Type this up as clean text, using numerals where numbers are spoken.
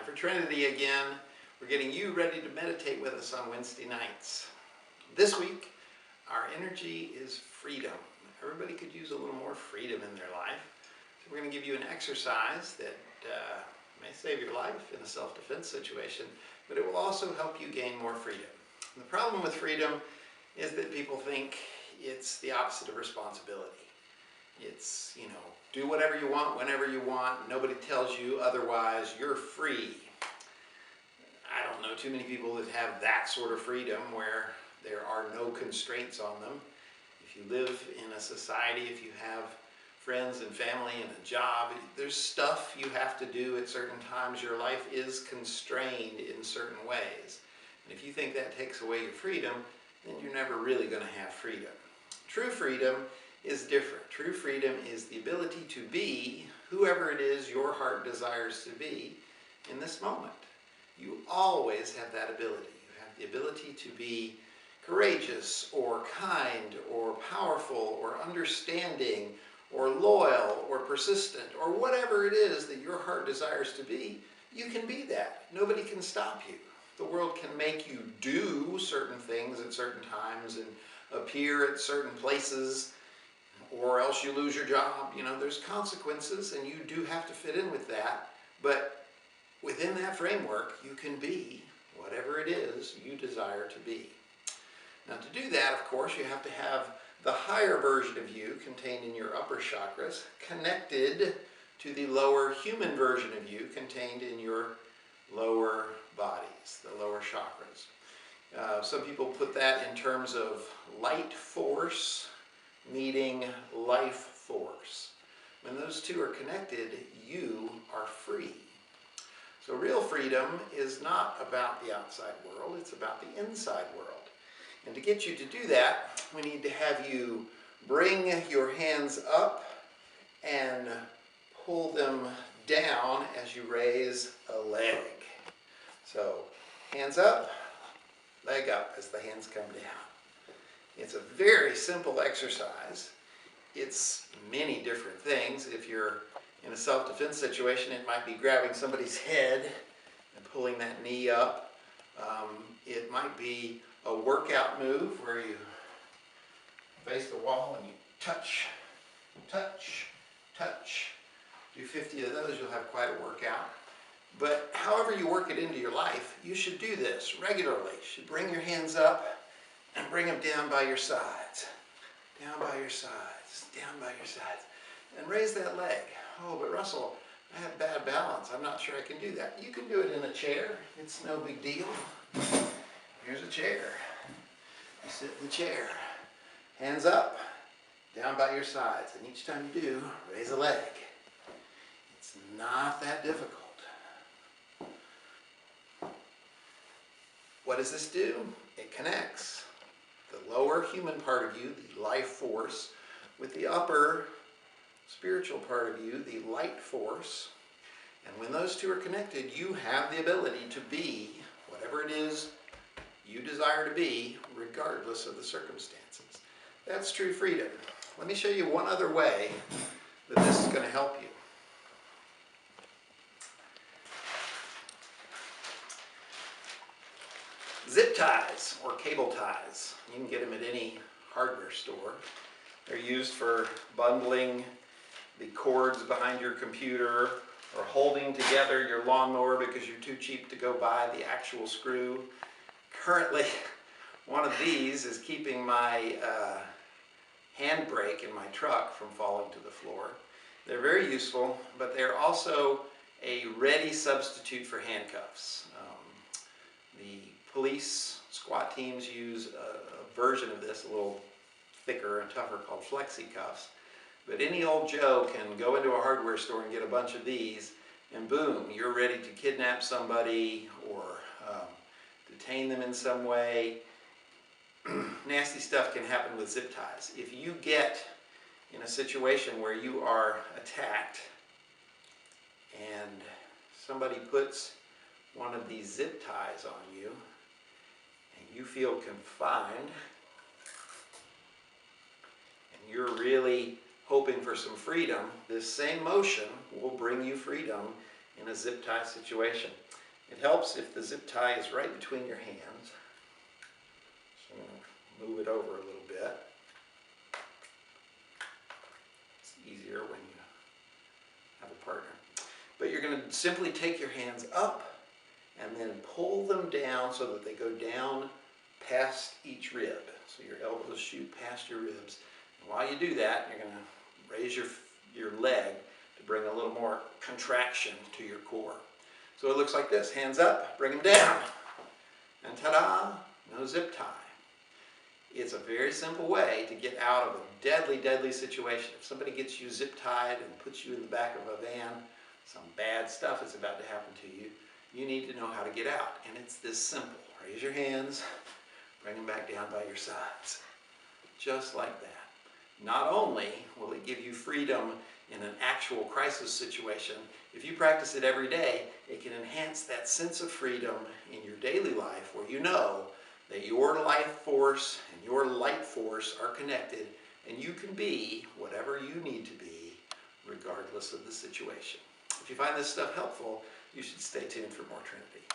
for Trinity again. We're getting you ready to meditate with us on Wednesday nights. This week, our energy is freedom. Everybody could use a little more freedom in their life. So we're going to give you an exercise that may save your life in a self-defense situation, but it will also help you gain more freedom. And the problem with freedom is that people think it's the opposite of responsibility. It's, do whatever you want, whenever you want. Nobody tells you otherwise. You're free. I don't know too many people that have that sort of freedom where there are no constraints on them. If you live in a society, if you have friends and family and a job, there's stuff you have to do at certain times. Your life is constrained in certain ways. And if you think that takes away your freedom, then you're never really going to have freedom. True freedom is different. True freedom is the ability to be whoever it is your heart desires to be in this moment. You always have that ability. You have the ability to be courageous or kind or powerful or understanding or loyal or persistent or whatever it is that your heart desires to be. You can be that. Nobody can stop you. The world can make you do certain things at certain times and appear at certain places, or else you lose your job. There's consequences, and you do have to fit in with that. But within that framework, you can be whatever it is you desire to be. Now, to do that, of course, you have to have the higher version of you contained in your upper chakras connected to the lower human version of you contained in your lower bodies, the lower chakras. Some people put that in terms of light force meeting life force. When those two are connected, you are free. So real freedom is not about the outside world, it's about the inside world. And to get you to do that, we need to have you bring your hands up and pull them down as you raise a leg. So hands up, leg up as the hands come down. It's a very simple exercise. It's many different things. If you're in a self-defense situation, it might be grabbing somebody's head and pulling that knee up. It might be a workout move where you face the wall and you touch, touch, touch. Do 50 of those, you'll have quite a workout. But however you work it into your life, you should do this regularly. You should bring your hands up and bring them down by your sides. Down by your sides, down by your sides. And raise that leg. Oh, but Russell, I have bad balance. I'm not sure I can do that. You can do it in a chair. It's no big deal. Here's a chair. You sit in the chair. Hands up, down by your sides. And each time you do, raise a leg. It's not that difficult. What does this do? It connects the lower human part of you, the life force, with the upper spiritual part of you, the light force. And when those two are connected, you have the ability to be whatever it is you desire to be, regardless of the circumstances. That's true freedom. Let me show you one other way that this is going to help you. Zip ties or cable ties. You can get them at any hardware store. They're used for bundling the cords behind your computer or holding together your lawnmower because you're too cheap to go buy the actual screw. Currently, one of these is keeping my handbrake in my truck from falling to the floor. They're very useful, but they're also a ready substitute for handcuffs. The police SWAT teams use a version of this, a little thicker and tougher, called flexi cuffs. But any old Joe can go into a hardware store and get a bunch of these, and boom, you're ready to kidnap somebody or detain them in some way. Nasty stuff can happen with zip ties. If you get in a situation where you are attacked and somebody puts one of these zip ties on you and you feel confined and you're really hoping for some freedom, this same motion will bring you freedom in a zip tie situation. It helps if the zip tie is right between your hands. So I'm going to move it over a little bit. It's easier when you have a partner. But you're going to simply take your hands up and then pull them down so that they go down past each rib. So your elbows shoot past your ribs. And while you do that, you're going to raise your leg to bring a little more contraction to your core. So it looks like this. Hands up, bring them down. And ta-da, no zip tie. It's a very simple way to get out of a deadly, deadly situation. If somebody gets you zip tied and puts you in the back of a van, some bad stuff is about to happen to you. You need to know how to get out. And it's this simple. Raise your hands, bring them back down by your sides. Just like that. Not only will it give you freedom in an actual crisis situation, if you practice it every day, it can enhance that sense of freedom in your daily life where you know that your life force and your light force are connected and you can be whatever you need to be regardless of the situation. If you find this stuff helpful, you should stay tuned for more Trinity.